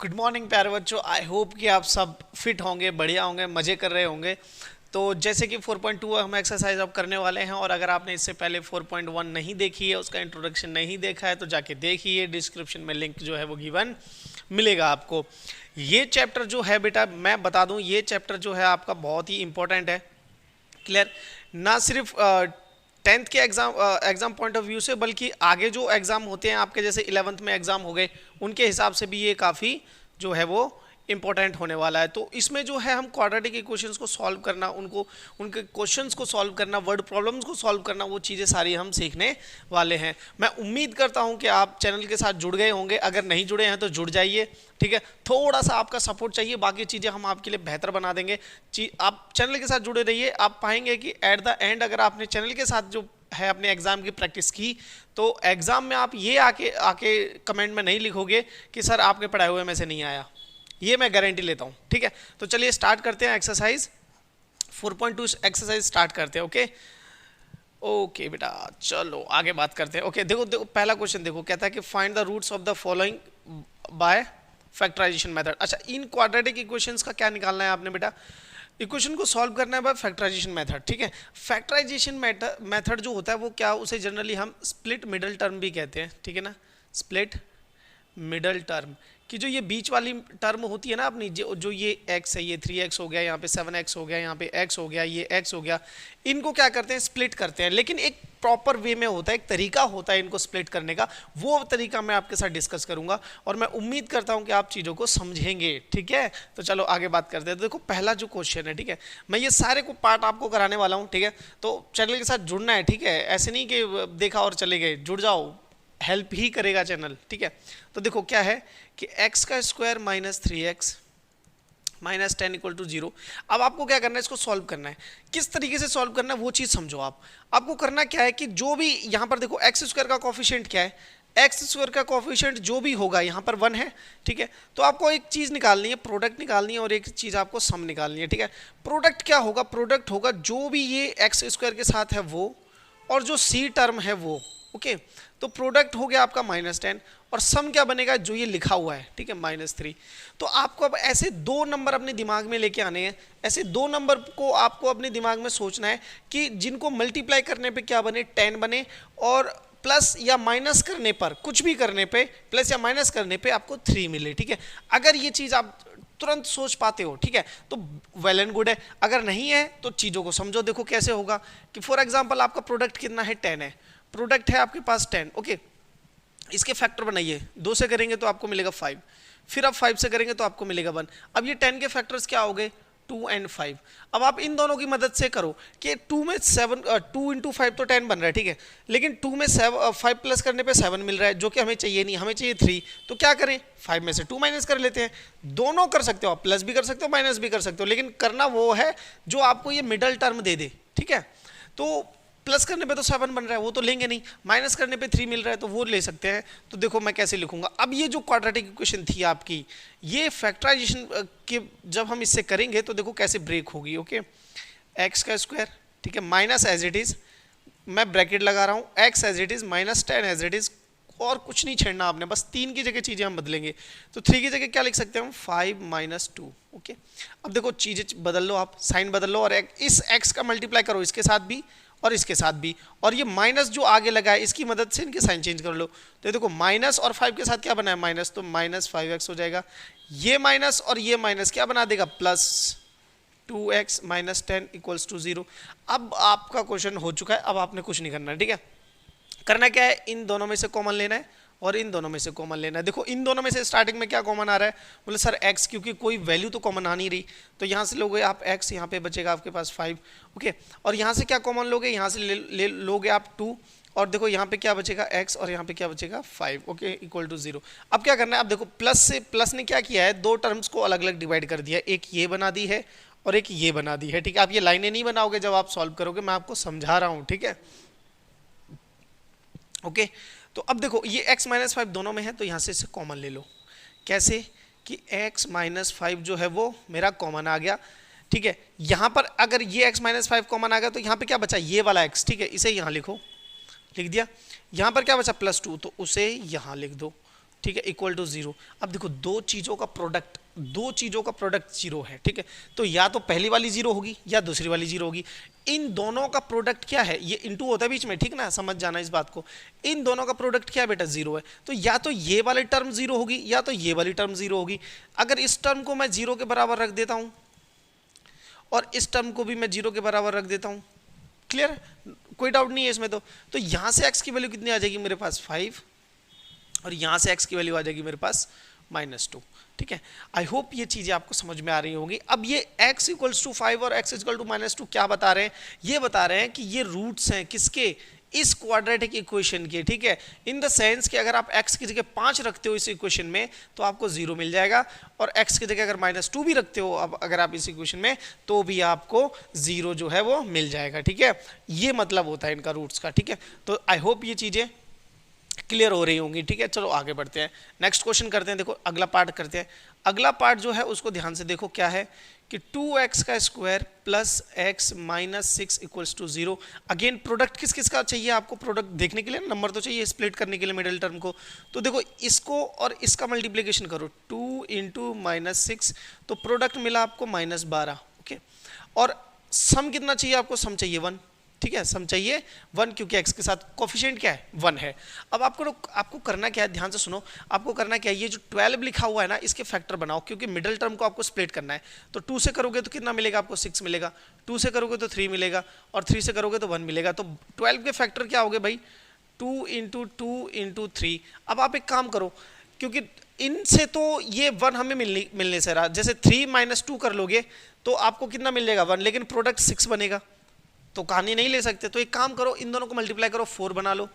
Good morning प्यारे बच्चों। I hope कि आप सब फिट होंगे, बढ़िया होंगे, मज़े कर रहे होंगे। तो जैसे कि 4.2 हम एक्सरसाइज अब करने वाले हैं, और अगर आपने इससे पहले 4.1 नहीं देखी है, उसका इंट्रोडक्शन नहीं देखा है, तो जाके देखिए। डिस्क्रिप्शन में लिंक जो है वो गिवन मिलेगा आपको। ये चैप्टर जो है बेटा, मैं बता दूं, ये चैप्टर जो है आपका बहुत ही इंपॉर्टेंट है। क्लियर? ना सिर्फ 10th के एग्जाम पॉइंट ऑफ व्यू से, बल्कि आगे जो एग्जाम होते हैं आपके, जैसे 11th में एग्जाम हो गए, उनके हिसाब से भी ये काफ़ी जो है वो इंपॉर्टेंट होने वाला है। तो इसमें जो है हम क्वाड्रेटिक इक्वेशंस को सॉल्व करना, उनके क्वेश्चंस को सॉल्व करना, वर्ड प्रॉब्लम्स को सॉल्व करना, वो चीज़ें सारी हम सीखने वाले हैं। मैं उम्मीद करता हूं कि आप चैनल के साथ जुड़ गए होंगे। अगर नहीं जुड़े हैं तो जुड़ जाइए, ठीक है। थोड़ा सा आपका सपोर्ट चाहिए, बाकी चीज़ें हम आपके लिए बेहतर बना देंगे। आप चैनल के साथ जुड़े रहिए। आप पाएंगे कि एट द एंड, अगर आपने चैनल के साथ जो है अपने एग्जाम की प्रैक्टिस की, तो एग्जाम में आप ये आके कमेंट में नहीं लिखोगे कि सर आपके पढ़ाए हुए में से नहीं आया। ये मैं गारंटी लेता हूं, ठीक है। तो चलिए स्टार्ट करते हैं एक्सरसाइज 4.2 एक्सरसाइज स्टार्ट करते हैं। ओके बेटा, चलो आगे बात करते हैं। ओके, देखो पहला क्वेश्चन देखो, कहता है कि find the roots of the following by factorization method. अच्छा, इन क्वाड्रेटिक इक्वेशंस का क्या निकालना है आपने बेटा? इक्वेशन को सॉल्व करना है बाय फैक्टराइजेशन मेथड, ठीक है। फैक्टराइजेशन मेथड जो होता है वो क्या, उसे जनरली हम स्प्लिट मिडल टर्म भी कहते हैं, ठीक है ना। स्प्लिट मिडल टर्म कि जो ये बीच वाली टर्म होती है ना अपनी, जो ये x है, ये 3x हो गया, यहाँ पे 7x हो गया, यहाँ पे x हो गया, ये x हो गया, इनको क्या करते हैं, स्प्लिट करते हैं। लेकिन एक प्रॉपर वे में होता है, एक तरीका होता है इनको स्प्लिट करने का। वो तरीका मैं आपके साथ डिस्कस करूंगा, और मैं उम्मीद करता हूं कि आप चीज़ों को समझेंगे, ठीक है। तो चलो आगे बात करते हैं। तो देखो पहला जो क्वेश्चन है, ठीक है, मैं ये सारे को पार्ट आपको कराने वाला हूँ, ठीक है। तो चैनल के साथ जुड़ना है, ठीक है। ऐसे नहीं कि देखा और चले गए, जुड़ जाओ, हेल्प ही करेगा चैनल, ठीक है। तो देखो क्या है कि x का square minus 3x minus 10 equal to 0। अब आपको क्या करना है, इसको सॉल्व करना है। किस तरीके से सॉल्व करना है वो चीज़ समझो आप। आपको करना क्या है कि जो भी यहाँ पर देखो एक्स स्क्वायर का कोफिशिएंट क्या है, एक्स स्क्वायर का कोफिशिएंट जो भी होगा यहाँ पर 1 है, ठीक है। तो आपको एक चीज़ निकालनी है, प्रोडक्ट निकालनी है, और एक चीज़ आपको सम निकालनी है, ठीक है। प्रोडक्ट क्या होगा? प्रोडक्ट होगा जो भी ये एक्स स्क्वायर के साथ है वो, और जो सी टर्म है वो, ओके। तो प्रोडक्ट हो गया आपका -10, और सम क्या बनेगा, जो ये लिखा हुआ है, ठीक है, -3। तो आपको अब ऐसे दो नंबर अपने दिमाग में लेके आने हैं। ऐसे दो नंबर को आपको अपने दिमाग में सोचना है कि जिनको मल्टीप्लाई करने पे क्या बने, 10 बने, और प्लस या माइनस करने पर, कुछ भी करने पे, प्लस या माइनस करने पे आपको 3 मिले, ठीक है। अगर ये चीज़ आप तुरंत सोच पाते हो, ठीक है, तो वेल एंड गुड है। अगर नहीं है तो चीज़ों को समझो। देखो कैसे होगा कि फॉर एग्जाम्पल आपका प्रोडक्ट कितना है, 10 है। प्रोडक्ट है आपके पास 10, ओके। इसके फैक्टर बनाइए, 2 से करेंगे तो आपको मिलेगा 5, फिर आप 5 से करेंगे तो आपको मिलेगा 1। अब ये 10 के फैक्टर्स क्या हो गए, 2 और 5। अब आप इन दोनों की मदद से करो कि 2 में 7, 2 इंटू 5 तो 10 बन रहा है, ठीक है। लेकिन 2 में 5 प्लस करने पे 7 मिल रहा है, जो कि हमें चाहिए नहीं, हमें चाहिए 3। तो क्या करें, 5 में से 2 माइनस कर लेते हैं। दोनों कर सकते हो आप, प्लस भी कर सकते हो, माइनस भी कर सकते हो, लेकिन करना वो है जो आपको ये मिडल टर्म दे दे, ठीक है। तो प्लस करने पे तो 7 बन रहा है, वो तो लेंगे नहीं। माइनस करने पे 3 मिल रहा है, तो वो ले सकते हैं। तो देखो मैं कैसे लिखूंगा। अब ये जो क्वाड्रेटिक इक्वेशन थी आपकी, ये फैक्टराइजेशन के जब हम इससे करेंगे तो देखो कैसे ब्रेक होगी, ओके। एक्स का स्क्वायर, ठीक है, माइनस एज इट इज, मैं ब्रैकेट लगा रहा हूँ, x as it is minus 10 as it is, और कुछ नहीं छेड़ना आपने, बस 3 की जगह चीज़ें हम बदलेंगे। तो 3 की जगह क्या लिख सकते हैं हम, 5 माइनस 2, ओके। अब देखो चीज़ें बदल लो आप, साइन बदल लो, और इस एक्स का मल्टीप्लाई करो इसके साथ भी और इसके साथ भी, और ये माइनस जो आगे लगा है इसकी मदद से इनके साइन चेंज कर लो। तो ये देखो माइनस और 5 के साथ क्या बना है, माइनस, तो माइनस 5x हो जाएगा। ये माइनस और ये माइनस क्या बना देगा, plus 2x minus 10 equals to 0। अब आपका क्वेश्चन हो चुका है, अब आपने कुछ नहीं करना है, ठीक है। करना क्या है, इन दोनों में से कॉमन लेना है और इन दोनों में से कॉमन लेना है। देखो इन दोनों में से स्टार्टिंग में क्या कॉमन आ रहा है, बोले सर x, क्योंकि कोई वैल्यू तो कॉमन आ नहीं रही, तो यहाँ से लोगे आप x, यहाँ पे बचेगा आपके पास 5, ओके। और यहाँ से क्या कॉमन लोगे, यहाँ से ले लोगे आप 2, और देखो यहाँ पे क्या बचेगा x, और यहाँ पे क्या बचेगा 5, ओके, इक्वल टू 0। अब क्या करना है, अब देखो प्लस से, प्लस ने क्या किया है, दो टर्म्स को अलग अलग डिवाइड कर दिया, एक ये बना दी है और एक ये बना दी है, ठीक है। आप ये लाइनें नहीं बनाओगे जब आप सॉल्व करोगे, मैं आपको समझा रहा हूँ, ठीक है, ओके। तो अब देखो ये x माइनस 5 दोनों में है, तो यहाँ से इसे कॉमन ले लो। कैसे कि x माइनस 5 जो है वो मेरा कॉमन आ गया, ठीक है। यहाँ पर अगर ये x माइनस 5 कॉमन आ गया तो यहाँ पे क्या बचा, ये वाला x, ठीक है, इसे यहाँ लिखो, लिख दिया। यहाँ पर क्या बचा, +2, तो उसे यहाँ लिख दो, ठीक है, इक्वल टू 0। अब देखो दो चीज़ों का प्रोडक्ट 0 है, ठीक है, तो या तो पहली वाली 0 होगी या दूसरी वाली 0 होगी। इन दोनों का प्रोडक्ट क्या है, ये इनटू होता है बीच में, ठीक ना, समझ जाना इस बात को। इन दोनों का प्रोडक्ट क्या है बेटा, 0 है, तो या तो ये वाली टर्म 0 होगी या तो ये वाली टर्म 0 होगी। अगर इस टर्म को मैं 0 के बराबर रख देता हूं और इस टर्म को भी मैं 0 के बराबर रख देता हूं, क्लियर, कोई डाउट नहीं है इसमें। तो यहां से x की वैल्यू कितनी आ जाएगी मेरे पास 5, और यहां से x की वैल्यू आ जाएगी मेरे पास -2, ठीक है। आई होप ये चीजें आपको समझ में आ रही होंगी। अब ये x इक्वल्स टू 5 और x इक्वल टू -2 क्या बता रहे हैं, ये बता रहे हैं कि ये रूट्स हैं किसके, इस क्वाड्रेटिक इक्वेशन के, ठीक है, इन द सेंस कि अगर आप x की जगह 5 रखते हो इस इक्वेशन में तो आपको 0 मिल जाएगा, और x की जगह अगर -2 भी रखते हो अब अगर आप इस इक्वेशन में तो भी आपको 0 जो है वो मिल जाएगा, ठीक है। ये मतलब होता है इनका रूट्स का, ठीक है। तो आई होप ये चीजें क्लियर हो रही होंगी, ठीक है। चलो आगे बढ़ते हैं, नेक्स्ट क्वेश्चन करते हैं। देखो अगला पार्ट करते हैं। अगला पार्ट जो है उसको ध्यान से देखो, क्या है कि 2x का square plus x minus 6 equals to 0। Again product किस किस का चाहिए आपको, प्रोडक्ट देखने के लिए नंबर तो चाहिए स्प्लिट करने के लिए मिडिल टर्म को। तो देखो इसको और इसका मल्टीप्लिकेशन करो, 2 इंटू -6, तो प्रोडक्ट मिला आपको -12, ओके। और सम कितना चाहिए आपको, सम चाहिए 1, ठीक है, सम चाहिए 1, क्योंकि x के साथ कोफिशिएंट क्या है 1 है। अब आपको करना क्या है, ध्यान से सुनो, आपको करना क्या है, ये जो 12 लिखा हुआ है ना इसके फैक्टर बनाओ, क्योंकि मिडिल टर्म को आपको स्प्लिट करना है। तो 2 से करोगे तो कितना मिलेगा आपको, 6 मिलेगा, 2 से करोगे तो 3 मिलेगा, और 3 से करोगे तो 1 मिलेगा। तो 12 के फैक्टर क्या हो गए भाई, 2 इंटू 2 इंटू 3। अब आप एक काम करो, क्योंकि इनसे तो ये 1 हमें मिलने से रहा, जैसे 3 - 2 कर लोगे तो आपको कितना मिल जाएगा 1, लेकिन प्रोडक्ट 6 बनेगा, तो कहानी नहीं ले सकते। तो एक काम करो, इन दोनों को मल्टीप्लाई करो, 4 बना लो,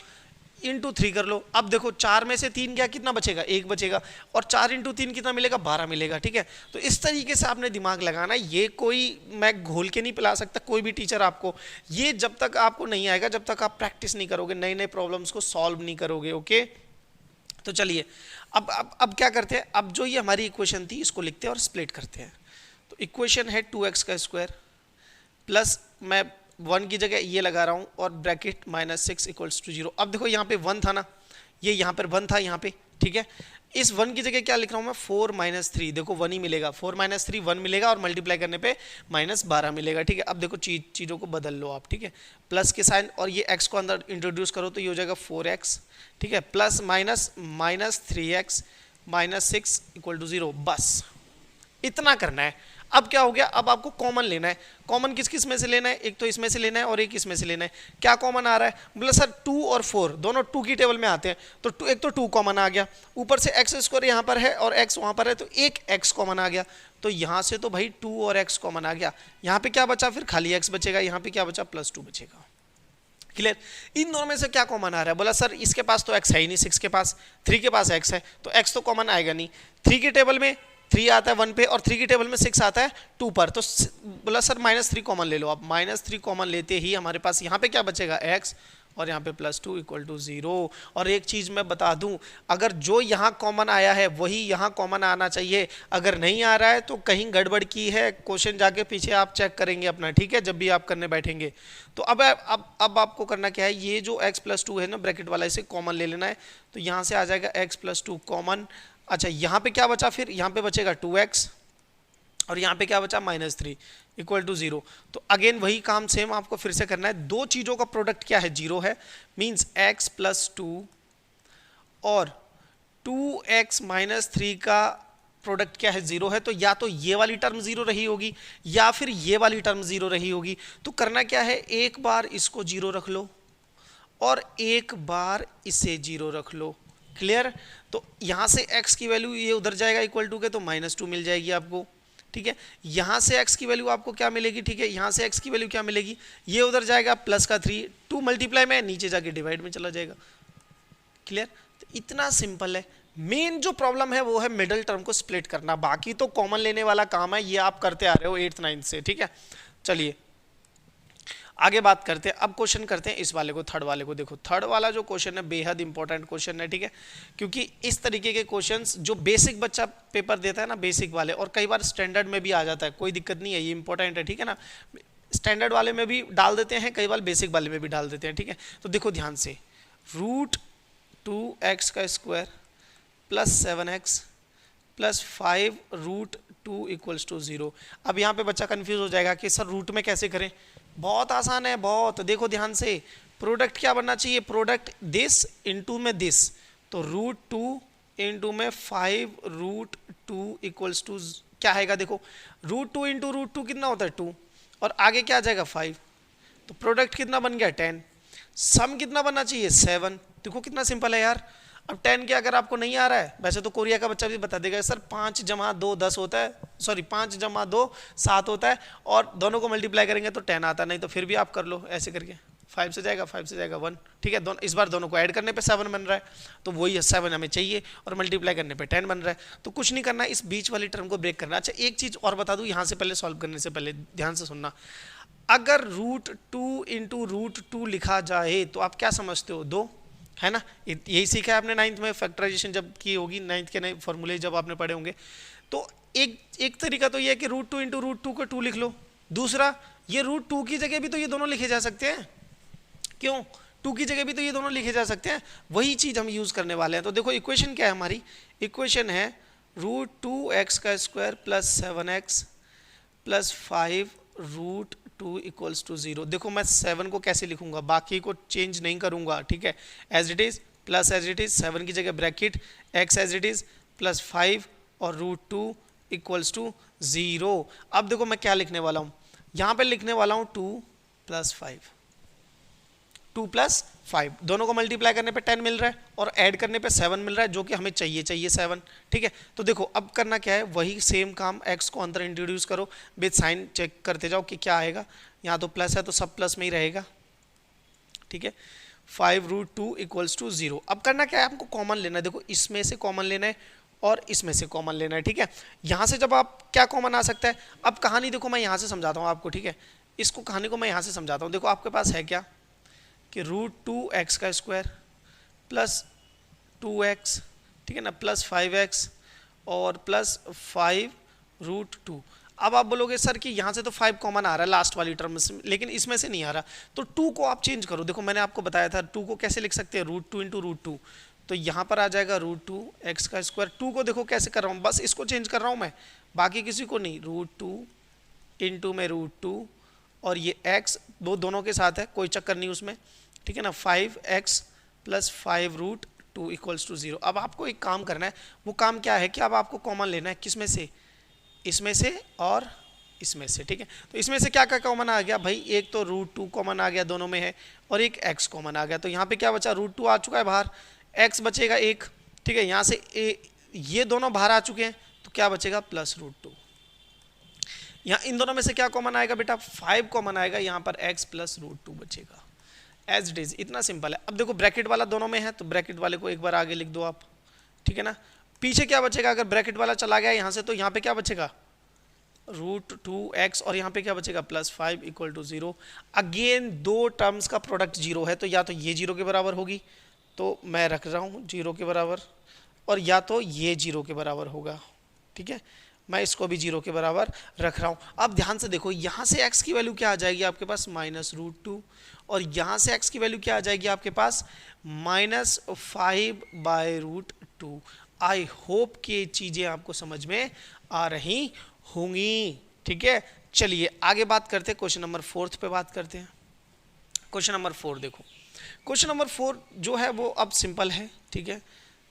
इंटू 3 कर लो। अब देखो 4 में से 3 गया, कितना बचेगा, 1 बचेगा, और 4 इंटू 3 कितना मिलेगा, 12 मिलेगा, ठीक है। तो इस तरीके से आपने दिमाग लगाना, ये कोई मैं घोल के नहीं पिला सकता कोई भी टीचर आपको, ये जब तक आपको नहीं आएगा, जब तक आप प्रैक्टिस नहीं करोगे, नए नए प्रॉब्लम्स को सॉल्व नहीं करोगे, ओके। तो चलिए अब क्या करते हैं, अब जो ये हमारी इक्वेशन थी इसको लिखते हैं और स्प्लिट करते हैं। तो इक्वेशन है 2x का स्क्वायर प्लस, मैं 1 की जगह ये लगा रहा हूँ, और ब्रैकेट -6 इक्वल्स टू 0। अब देखो यहाँ पे 1 था ना, ये यहाँ पर 1 था यहाँ पे, ठीक है। इस 1 की जगह क्या लिख रहा हूँ मैं, 4 - 3, देखो 1 ही मिलेगा, 4 - 3 1 मिलेगा, और मल्टीप्लाई करने पे -12 मिलेगा, ठीक है। अब देखो चीज़ों को बदल लो आप, ठीक है, प्लस के साइन, और ये x को अंदर इंट्रोड्यूस करो तो ये हो जाएगा 4x, ठीक है, प्लस -3x -6 इक्वल टू 0, बस इतना करना है। अब क्या हो गया, अब आपको कॉमन लेना है। कॉमन किस किस में से लेना है, एक तो इसमें से लेना है और एक इसमें से लेना है। क्या कॉमन आ रहा है, बोले सर 2 और 4 दोनों 2 की टेबल में आते हैं, तो एक तो 2 कॉमन आ गया, ऊपर से एक्स स्क्वायर यहाँ पर है और x वहाँ पर है, तो एक x कॉमन आ गया। तो यहाँ से तो भाई 2 और x कॉमन आ गया, यहाँ पे क्या बचा, फिर खाली x बचेगा, यहाँ पे क्या बचा, +2 बचेगा, क्लियर। इन दोनों में से क्या कॉमन आ रहा है, बोला सर इसके पास तो x है ही नहीं, 6 के पास, 3 के पास x है, तो x तो कॉमन आएगा नहीं। 3 की टेबल में 3 आता है 1 पे, और 3 की टेबल में 6 आता है 2 पर, तो बोला सर -3 कॉमन ले लो। आप -3 कॉमन लेते ही हमारे पास यहाँ पे क्या बचेगा, x, और यहाँ पे +2 इक्वल टू 0। और एक चीज़ मैं बता दूँ, अगर जो यहाँ कॉमन आया है वही यहाँ कॉमन आना चाहिए, अगर नहीं आ रहा है तो कहीं गड़बड़ की है, क्वेश्चन जाके पीछे आप चेक करेंगे अपना, ठीक है, जब भी आप करने बैठेंगे। तो अब आपको करना क्या है, ये जो x +2 है ना ब्रैकेट वाला, इसे कॉमन ले लेना है, तो यहाँ से आ जाएगा x +2 कॉमन। अच्छा यहाँ पे क्या बचा, फिर यहाँ पे बचेगा 2x, और यहाँ पे क्या बचा -3 इक्वल टू 0। तो अगेन वही काम सेम आपको फिर से करना है, दो चीज़ों का प्रोडक्ट क्या है, 0 है, मीन्स x +2 और 2x -3 का प्रोडक्ट क्या है, 0 है। तो या तो ये वाली टर्म 0 रही होगी या फिर ये वाली टर्म 0 रही होगी। तो करना क्या है, एक बार इसको 0 रख लो और एक बार इसे 0 रख लो, क्लियर। तो यहाँ से x की वैल्यू ये उधर जाएगा इक्वल टू के, तो -2 मिल जाएगी आपको, ठीक है। यहाँ से x की वैल्यू आपको क्या मिलेगी, ठीक है, यहाँ से x की वैल्यू क्या मिलेगी, ये उधर जाएगा +3, 2 मल्टीप्लाई में नीचे जाके डिवाइड में चला जाएगा, क्लियर। तो इतना सिंपल है। मेन जो प्रॉब्लम है वो है मिडिल टर्म को स्प्लिट करना, बाकी तो कॉमन लेने वाला काम है, ये आप करते आ रहे हो 8th 9th से, ठीक है। चलिए आगे बात करते हैं, अब क्वेश्चन करते हैं इस वाले को, थर्ड वाले को। देखो थर्ड वाला जो क्वेश्चन है बेहद इंपॉर्टेंट क्वेश्चन है, ठीक है, क्योंकि इस तरीके के क्वेश्चंस जो बेसिक बच्चा पेपर देता है ना, बेसिक वाले, और कई बार स्टैंडर्ड में भी आ जाता है, कोई दिक्कत नहीं है, ये इंपॉर्टेंट है, ठीक है ना। स्टैंडर्ड वाले में भी डाल देते हैं, कई बार बेसिक वाले में भी डाल देते हैं, ठीक है। तो देखो ध्यान से, √2x² plus 7x plus 5√2 equals to 0। अब यहाँ पे बच्चा कंफ्यूज हो जाएगा कि सर रूट में कैसे करें। बहुत आसान है, बहुत। देखो ध्यान से, प्रोडक्ट क्या बनना चाहिए, प्रोडक्ट दिस इंटू में दिस, तो √2 इंटू में 5√2 इक्वल्स टू क्या आएगा, देखो √2 इंटू √2 कितना होता है 2, और आगे क्या आ जाएगा 5, तो प्रोडक्ट कितना बन गया 10, सम कितना बनना चाहिए 7। देखो कितना सिंपल है यार। अब 10 के अगर आपको नहीं आ रहा है, वैसे तो कोरिया का बच्चा भी बता देगा सर 5 जमा 2 10 होता है, सॉरी 5 जमा 2 7 होता है, और दोनों को मल्टीप्लाई करेंगे तो 10 आता है, नहीं तो फिर भी आप कर लो ऐसे करके, 5 से जाएगा 5 से जाएगा 1, ठीक है। दोनों इस बार दोनों को ऐड करने पे 7 बन रहा है, तो वही 7 हमें चाहिए, और मल्टीप्लाई करने पे 10 बन रहा है। तो कुछ नहीं करना, इस बीच वाली टर्म को ब्रेक करना। अच्छा एक चीज़ और बता दूँ यहाँ से पहले, सॉल्व करने से पहले ध्यान से सुनना, अगर √2 इंटू √2 लिखा जाए तो आप क्या समझते हो, 2 है ना। यही सीखा है आपने 9th में, फैक्टराइजेशन जब की होगी 9th के नए फॉर्मूले जब आपने पढ़े होंगे। तो एक तरीका तो ये है कि √2 इंटू √2 को 2 लिख लो। दूसरा, ये √2 की जगह भी तो ये दोनों लिखे जा सकते हैं, क्यों, 2 की जगह भी तो ये दोनों लिखे जा सकते हैं, वही चीज़ हम यूज़ करने वाले हैं। तो देखो इक्वेशन क्या है हमारी, इक्वेशन है √2x² plus 7x plus 5√2 equals to 0। देखो मैं 7 को कैसे लिखूंगा, बाकी को चेंज नहीं करूंगा, ठीक है, as it is plus as it is, 7 की जगह bracket, x as it is plus 5 और √2 इक्वल्स टू 0। अब देखो मैं क्या लिखने वाला हूँ, यहाँ पे लिखने वाला हूँ 2 प्लस 5, 2 प्लस 5, दोनों को मल्टीप्लाई करने पे 10 मिल रहा है और ऐड करने पे 7 मिल रहा है, जो कि हमें चाहिए 7, ठीक है। तो देखो अब करना क्या है, वही सेम काम, x को अंदर इंट्रोड्यूस करो, विद साइन चेक करते जाओ कि क्या आएगा। यहाँ तो प्लस है तो सब प्लस में ही रहेगा, ठीक है। 5√2 इक्वल्स टू 0। अब करना क्या है, आपको कॉमन लेना है। देखो इसमें से कॉमन लेना है और इसमें से कॉमन लेना है, ठीक है। यहाँ से जब आप क्या कॉमन आ सकता है, अब कहानी देखो मैं यहाँ से समझाता हूँ आपको, ठीक है, इसको कहानी को मैं यहाँ से समझाता हूँ। देखो आपके पास है क्या कि √2x² प्लस 2x, ठीक है ना, प्लस 5x और प्लस 5√2। अब आप बोलोगे सर कि यहाँ से तो 5 कॉमन आ रहा है लास्ट वाली टर्म में, लेकिन इसमें से नहीं आ रहा, तो 2 को आप चेंज करो। देखो मैंने आपको बताया था 2 को कैसे लिख सकते हैं, √2 इंटू √2, तो यहाँ पर आ जाएगा √2x²। 2 को देखो कैसे कर रहा हूँ, बस इसको चेंज कर रहा हूँ मैं, बाकी किसी को नहीं। √2 इंटू में √2 और ये x वो दोनों के साथ है, कोई चक्कर नहीं उसमें, ठीक है ना, 5x प्लस 5√2 इक्वल्स टू 0। अब आपको एक काम करना है, वो काम क्या है कि अब आपको कॉमन लेना है, किसमें से, इसमें से और इसमें से, ठीक है। तो इसमें से क्या क्या कॉमन आ गया भाई, एक तो √2 कॉमन आ गया, दोनों में है, और एक x कॉमन आ गया, तो यहाँ पे क्या बचा, √2 आ चुका है बाहर, x बचेगा एक, ठीक है, यहाँ से ये दोनों बाहर आ चुके हैं, तो क्या बचेगा प्लस √2। यहाँ इन दोनों में से क्या कॉमन आएगा बेटा, 5 कॉमन आएगा, यहाँ पर x प्लस √2 बचेगा, एज इट इज, इतना सिंपल है। अब देखो ब्रैकेट वाला दोनों में है, तो ब्रैकेट वाले को एक बार आगे लिख दो आप, ठीक है ना। पीछे क्या बचेगा, अगर ब्रैकेट वाला चला गया यहाँ से, तो यहाँ पे क्या बचेगा √2x, और यहाँ पे क्या बचेगा प्लस 5 इक्वल टू 0। अगेन दो टर्म्स का प्रोडक्ट 0 है, तो या तो ये 0 के बराबर होगी, तो मैं रख रहा हूँ 0 के बराबर, और या तो ये 0 के बराबर होगा, ठीक है, मैं इसको भी 0 के बराबर रख रहा हूँ। अब ध्यान से देखो, यहाँ से x की वैल्यू क्या आ जाएगी आपके पास, -√2, और यहाँ से x की वैल्यू क्या आ जाएगी आपके पास, -5/√2। आई होप कि ये चीज़ें आपको समझ में आ रही होंगी, ठीक है। चलिए आगे बात करते हैं, क्वेश्चन नंबर 4 पे बात करते हैं। क्वेश्चन नंबर 4 देखो, क्वेश्चन नंबर 4 जो है वो अब सिंपल है, ठीक है।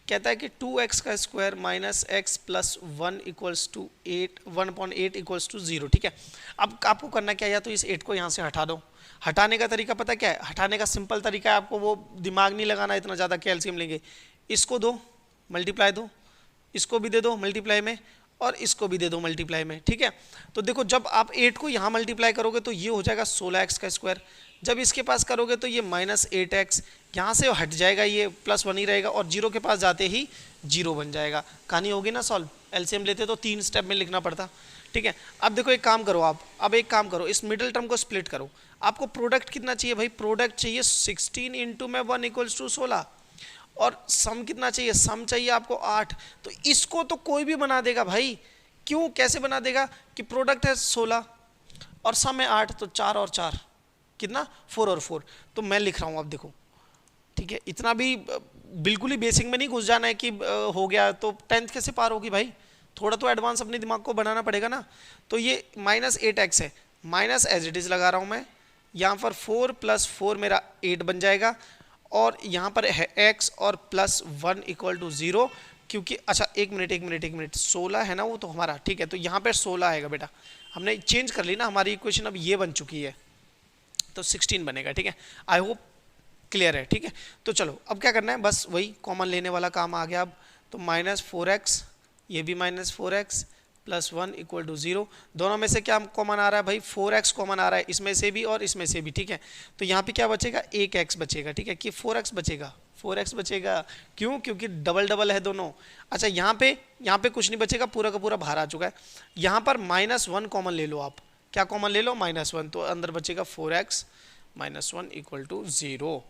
कहता है कि 2x² minus x plus 1 equals to 1/8 equals to 0, ठीक है। अब आपको करना क्या है, या तो इस 8 को यहाँ से हटा दो। हटाने का तरीका पता क्या है, हटाने का सिंपल तरीका है, आपको वो दिमाग नहीं लगाना इतना ज़्यादा कि एलसीएम लेंगे। इसको दो मल्टीप्लाई दो, इसको भी दे दो मल्टीप्लाई में, और इसको भी दे दो मल्टीप्लाई में, ठीक है। तो देखो जब आप 8 को यहाँ मल्टीप्लाई करोगे तो ये हो जाएगा 16x², जब इसके पास करोगे तो ये -8x, यहाँ से हट जाएगा, ये +1 ही रहेगा, और 0 के पास जाते ही 0 बन जाएगा। कहानी होगी ना सॉल्व, एलसीएम लेते तो 3 स्टेप में लिखना पड़ता, ठीक है। अब देखो एक काम करो आप, अब एक काम करो, इस मिडिल टर्म को स्प्लिट करो। आपको प्रोडक्ट कितना चाहिए भाई, प्रोडक्ट चाहिए 16 इंटू में 1 इक्वल्स टू 16, और सम कितना चाहिए, सम चाहिए आपको 8। तो इसको तो कोई भी बना देगा भाई, क्यों, कैसे बना देगा कि प्रोडक्ट है 16 और सम है 8, तो 4 और 4 कितना, 4 और 4। तो मैं लिख रहा हूँ, अब देखो, ठीक है, इतना भी बिल्कुल ही बेसिक में नहीं घुस जाना है कि हो गया तो 10th कैसे पार होगी भाई, थोड़ा तो एडवांस अपने दिमाग को बनाना पड़ेगा ना। तो ये -8x है, माइनस एज इट इज लगा रहा हूँ मैं, यहाँ पर 4 + 4 मेरा 8 बन जाएगा, और यहाँ पर है x और +1 = 0, क्योंकि अच्छा एक मिनट 16 है ना वो तो हमारा, ठीक है, तो यहाँ पर 16 आएगा बेटा, हमने चेंज कर ली ना, हमारी इक्वेशन अब ये बन चुकी है, तो 16 बनेगा, ठीक है। आई होप क्लियर है, ठीक है। तो चलो अब क्या करना है, बस वही कॉमन लेने वाला काम आ गया अब, तो -4x, ये भी -4x +1 = 0, दोनों में से क्या कॉमन आ रहा है भाई, 4x कॉमन आ रहा है, इसमें से भी और इसमें से भी, ठीक है। तो यहाँ पे क्या बचेगा, एक x बचेगा, ठीक है, कि 4x बचेगा, 4x बचेगा, क्यों, क्योंकि डबल डबल है दोनों। अच्छा यहाँ पे कुछ नहीं बचेगा, पूरा का पूरा बाहर आ चुका है। यहाँ पर -1 कॉमन ले लो आप, क्या कॉमन ले लो, -1, तो अंदर बचेगा 4x -1 = 0।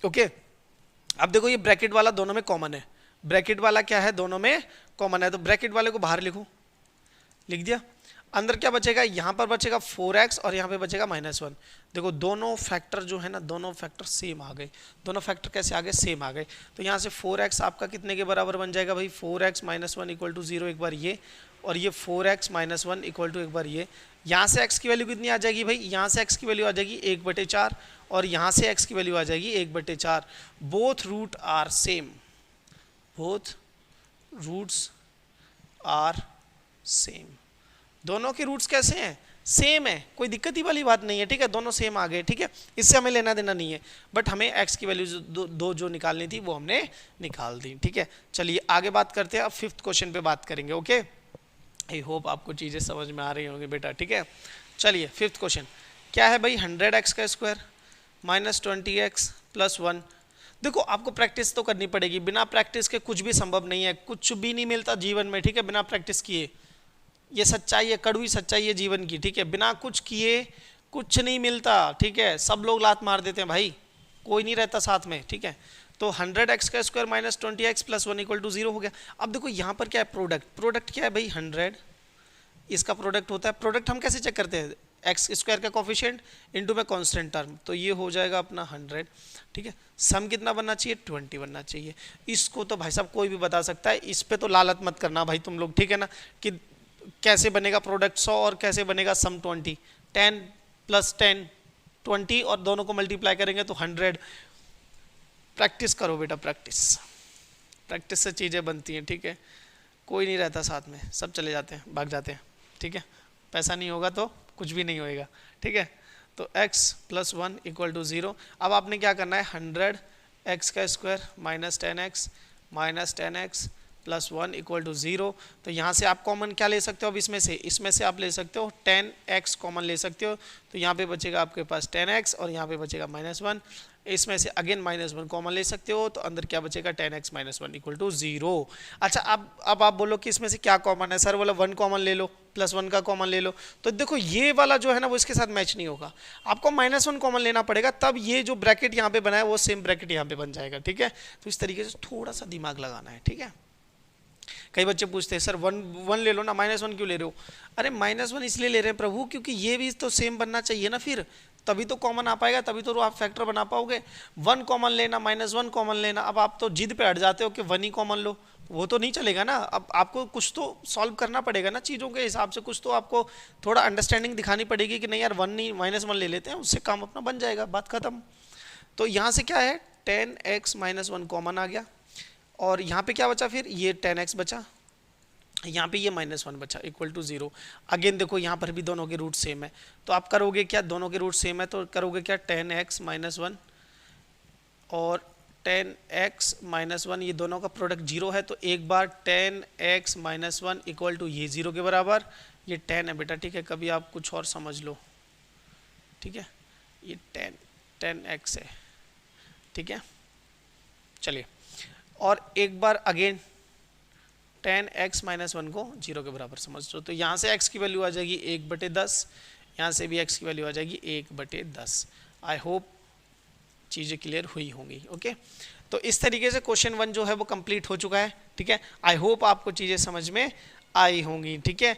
ओके, अब देखो ये ब्रैकेट वाला दोनों में कॉमन है, ब्रैकेट वाला क्या है, दोनों में कॉमन है, तो ब्रैकेट वाले को बाहर लिखो, लिख दिया। अंदर क्या बचेगा, यहाँ पर बचेगा 4x और यहाँ पे बचेगा -1। देखो दोनों फैक्टर जो है ना, दोनों फैक्टर सेम आ गए, दोनों फैक्टर कैसे आ गए, सेम आ गए। तो यहाँ से 4x आपका कितने के बराबर बन जाएगा भाई, 4x -1 = 0 एक बार ये, और ये 4x -1 = एक बार ये। यहाँ से x की वैल्यू कितनी आ जाएगी भाई, यहाँ से x की वैल्यू आ जाएगी 1/4, और यहाँ से x की वैल्यू आ जाएगी 1/4। Both root are same, both roots are same, दोनों के रूट्स कैसे हैं, सेम है, कोई दिक्कत ही वाली बात नहीं है, ठीक है, दोनों सेम आ गए, ठीक है, इससे हमें लेना देना नहीं है, बट हमें x की वैल्यू दो जो निकालनी थी वो हमने निकाल दी, ठीक है। चलिए आगे बात करते हैं, अब 5th क्वेश्चन पे बात करेंगे। ओके, आई होप आपको चीज़ें समझ में आ रही होंगी बेटा, ठीक है। चलिए 5th क्वेश्चन क्या है भाई, 100x² -20x +1। देखो आपको प्रैक्टिस तो करनी पड़ेगी, बिना प्रैक्टिस के कुछ भी संभव नहीं है, कुछ भी नहीं मिलता जीवन में, ठीक है, बिना प्रैक्टिस किए, ये सच्चाई है, कड़वी सच्चाई है जीवन की, ठीक है, बिना कुछ किए कुछ नहीं मिलता, ठीक है, सब लोग लात मार देते हैं भाई, कोई नहीं रहता साथ में, ठीक है। तो 100x² -20x +1 = 0 हो गया। अब देखो यहाँ पर क्या है, प्रोडक्ट क्या है भाई, 100 इसका प्रोडक्ट होता है, प्रोडक्ट हम कैसे चेक करते हैं, x² का कोफिशिएंट इनटू में कांस्टेंट टर्म, तो ये हो जाएगा अपना 100, ठीक है। सम कितना बनना चाहिए, 20 बनना चाहिए। इसको तो भाई साहब कोई भी बता सकता है, इस पे तो लालच मत करना भाई तुम लोग, ठीक है ना, कि कैसे बनेगा प्रोडक्ट 100 और कैसे बनेगा सम 20, 10 + 10 20, और दोनों को मल्टीप्लाई करेंगे तो 100। प्रैक्टिस करो बेटा, प्रैक्टिस से चीज़ें बनती हैं, ठीक है, कोई नहीं रहता साथ में, सब चले जाते हैं, भाग जाते हैं, ठीक है, पैसा नहीं होगा तो कुछ भी नहीं होएगा, ठीक है। तो x +1 = 0। अब आपने क्या करना है, 100x² -10x +1 = 0। तो यहाँ से आप कॉमन क्या ले सकते हो, अब इसमें से आप ले सकते हो 10x कॉमन ले सकते हो, तो यहाँ पे बचेगा आपके पास 10x और यहाँ पे बचेगा -1, इसमें से अगेन -1 कॉमन ले सकते हो, तो अंदर क्या बचेगा, 10x -1 = 0। अच्छा अब आप बोलो कि इसमें से क्या कॉमन है, सर बोला 1 कॉमन ले लो, +1 का कॉमन ले लो, तो देखो ये वाला जो है ना वो इसके साथ मैच नहीं होगा, आपको -1 कॉमन लेना पड़ेगा, तब ये जो ब्रैकेट यहाँ पे बना है वो सेम ब्रैकेट यहाँ पे बन जाएगा, ठीक है। तो इस तरीके से थोड़ा सा दिमाग लगाना है, ठीक है। कई बच्चे पूछते हैं सर 1 ले लो ना, -1 क्यों ले रहे हो, अरे -1 इसलिए ले रहे हैं प्रभु क्योंकि ये भी तो सेम बनना चाहिए ना, फिर तभी तो कॉमन आ पाएगा, तभी तो आप फैक्टर बना पाओगे। 1 कॉमन लेना, -1 कॉमन लेना, अब आप तो जिद पे अड़ जाते हो कि 1 ही कॉमन लो, वो तो नहीं चलेगा ना, अब आपको कुछ तो सॉल्व करना पड़ेगा ना चीज़ों के हिसाब से, कुछ तो आपको थोड़ा अंडरस्टैंडिंग दिखानी पड़ेगी कि नहीं यार 1 नहीं -1 ले लेते हैं, उससे काम अपना बन जाएगा, बात खत्म। तो यहाँ से क्या है, 10x -1 कॉमन आ गया, और यहाँ पे क्या बचा, फिर ये 10x बचा, यहाँ पे ये -1 बचा = 0। अगेन देखो यहाँ पर भी दोनों के रूट सेम है, तो आप करोगे क्या, दोनों के रूट सेम है तो करोगे क्या, 10x -1 और 10x -1, ये दोनों का प्रोडक्ट 0 है, तो एक बार 10x -1 = ये 0 के बराबर, ये 10 है बेटा, ठीक है, कभी आप कुछ और समझ लो, ठीक है, ये 10x है, ठीक है। चलिए, और एक बार अगेन 10x -1 को 0 के बराबर समझ लो, तो यहाँ से x की वैल्यू आ जाएगी 1/10, यहाँ से भी x की वैल्यू आ जाएगी 1/10। आई होप चीज़ें क्लियर हुई होंगी। ओके, तो इस तरीके से क्वेश्चन 1 जो है वो कंप्लीट हो चुका है, ठीक है। आई होप आपको चीज़ें समझ में आई होंगी, ठीक है।